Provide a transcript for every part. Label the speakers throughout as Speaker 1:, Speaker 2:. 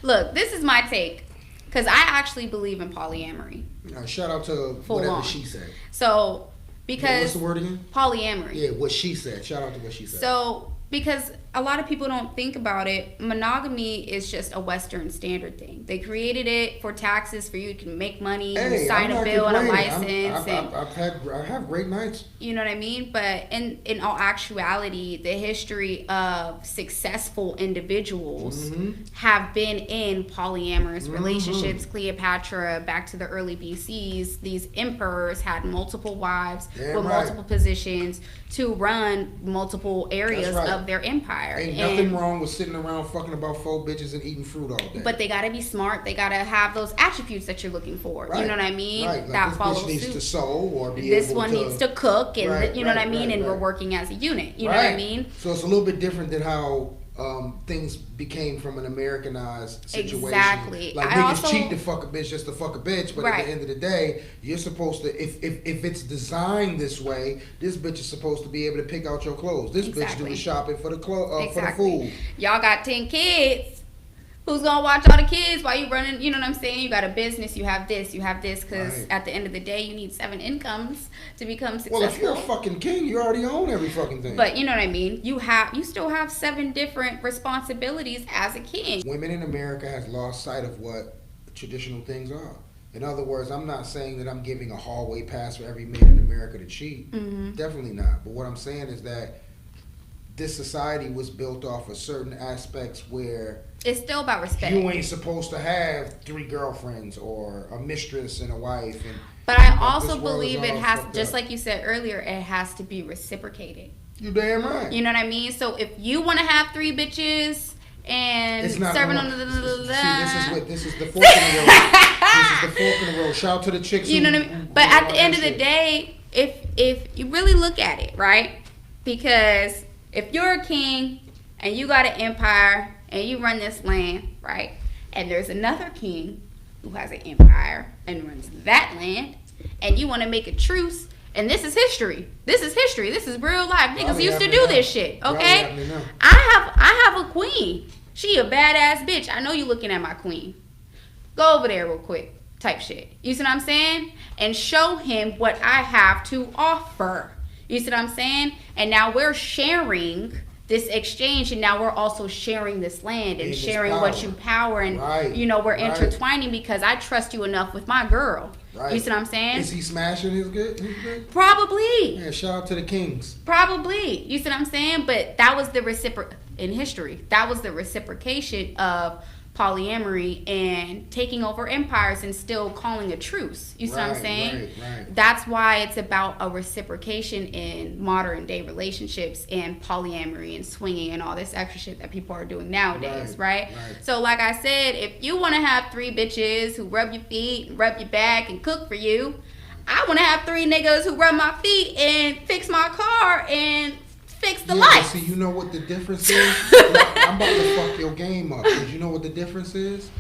Speaker 1: Look, this is my take. Because I actually believe in polyamory.
Speaker 2: Shout out to
Speaker 1: Full
Speaker 2: whatever
Speaker 1: on.
Speaker 2: she said.
Speaker 1: So, because...
Speaker 2: What's the word again?
Speaker 1: Polyamory.
Speaker 2: Yeah, what she said. Shout out to what she said.
Speaker 1: So, because a lot of people don't think about it, monogamy is just a Western standard thing. They created it for taxes, for you to make money, you sign a bill and a license.
Speaker 2: I have great nights.
Speaker 1: You know what I mean? But in all actuality, the history of successful individuals have been in polyamorous relationships. Cleopatra, back to the early BCs, these emperors had multiple wives with multiple positions to run multiple areas of their empire.
Speaker 2: Ain't nothing wrong with sitting around fucking about 4 bitches and eating fruit all day.
Speaker 1: But they gotta be smart. They gotta have those attributes that you're looking for. You know what I mean?
Speaker 2: Right. Like
Speaker 1: that
Speaker 2: this
Speaker 1: follows
Speaker 2: bitch needs
Speaker 1: suit.
Speaker 2: To sew or be
Speaker 1: this
Speaker 2: able
Speaker 1: one
Speaker 2: to,
Speaker 1: needs to cook, and you know what I mean. And we're working as a unit. You know what I mean?
Speaker 2: So it's a little bit different than how things became from an Americanized situation.
Speaker 1: Exactly.
Speaker 2: Like niggas cheat to fuck a bitch just to fuck a bitch, but at the end of the day, you're supposed to, if it's designed this way, this bitch is supposed to be able to pick out your clothes. This bitch do the shopping for the for the food.
Speaker 1: Y'all got 10 kids. Who's gonna watch all the kids while you running? You know what I'm saying? You got a business. You have this. Because at the end of the day, you need 7 incomes to become successful.
Speaker 2: Well, if you're a fucking king, you already own every fucking thing.
Speaker 1: But you know what I mean? You still have 7 different responsibilities as a king.
Speaker 2: Women in America has lost sight of what traditional things are. In other words, I'm not saying that I'm giving a hallway pass for every man in America to cheat. Definitely not. But what I'm saying is that this society was built off of certain aspects where
Speaker 1: it's still about respect.
Speaker 2: You ain't supposed to have 3 girlfriends or a mistress and a wife.
Speaker 1: But I also believe it has, just like you said earlier, it has to be reciprocated.
Speaker 2: You damn right.
Speaker 1: You know what I mean? So if you want to have 3 bitches and serving on the
Speaker 2: this is the fork in the road. This is the fork in the road. Shout out to the chicks.
Speaker 1: You know what I mean? But at the end of the day, if you really look at it, right? Because if you're a king and you got an empire and you run this land, right? And there's another king who has an empire and runs that land, and you want to make a truce, and this is history. This is history. This is real life. Niggas used to do this shit, okay? I have a queen. She a badass bitch. I know you looking at my queen. Go over there real quick, type shit. You see what I'm saying? And show him what I have to offer. You see what I'm saying? And now we're sharing this exchange, and now we're also sharing this land and sharing what you power, and you know, we're intertwining because I trust you enough with my girl. You see what I'm saying?
Speaker 2: Is he smashing his good?
Speaker 1: Probably.
Speaker 2: Yeah, shout out to the kings.
Speaker 1: Probably. You see what I'm saying? But that was the in history. That was the reciprocation of polyamory and taking over empires and still calling a truce. You see what I'm saying?
Speaker 2: Right.
Speaker 1: That's why it's about a reciprocation in modern day relationships and polyamory and swinging and all this extra shit that people are doing nowadays, right? So like I said, if you want to have 3 bitches who rub your feet, rub your back, and cook for you, I want to have 3 niggas who rub my feet and fix my car and fix the lights.
Speaker 2: See, you know what the difference is? I'm about to fuck your game up, because you know what the difference is?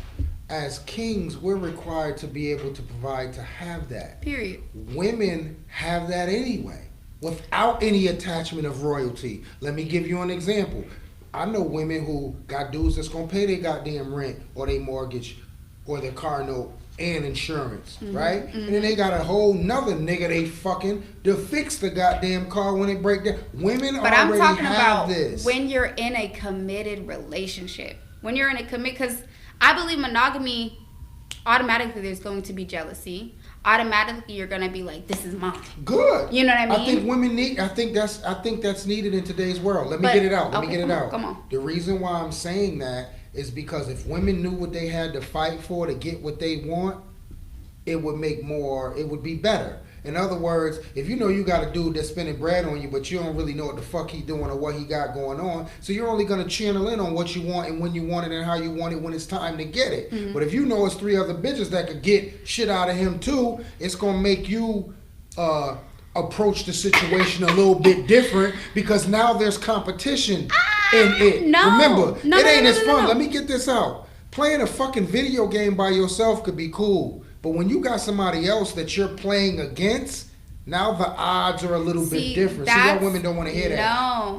Speaker 2: As kings, we're required to be able to provide to have that.
Speaker 1: Period.
Speaker 2: Women have that anyway, without any attachment of royalty. Let me give you an example. I know women who got dudes that's gonna pay their goddamn rent or their mortgage or their car note and insurance, right? And then they got a whole nother nigga they fucking to fix the goddamn car when it break down. Women
Speaker 1: but
Speaker 2: already
Speaker 1: I'm talking
Speaker 2: have
Speaker 1: about
Speaker 2: this.
Speaker 1: When you're in a committed relationship. When you're in a because I believe monogamy, automatically there's going to be jealousy. Automatically you're gonna be like, this is mine.
Speaker 2: Good.
Speaker 1: You know what I mean?
Speaker 2: I think women need. I think that's needed in today's world. Let me get it out.
Speaker 1: Come on.
Speaker 2: The reason why I'm saying that is because if women knew what they had to fight for to get what they want, it would be better. In other words, if you know you got a dude that's spending bread on you, but you don't really know what the fuck he doing or what he got going on, so you're only going to channel in on what you want and when you want it and how you want it when it's time to get it. But if you know it's 3 other bitches that could get shit out of him too, it's going to make you approach the situation a little bit different because now there's competition in it. Remember, it ain't as fun. Let me get this out. Playing a fucking video game by yourself could be cool. But when you got somebody else that you're playing against, now the odds are a little bit different. See, why women don't want to hear that?
Speaker 1: No,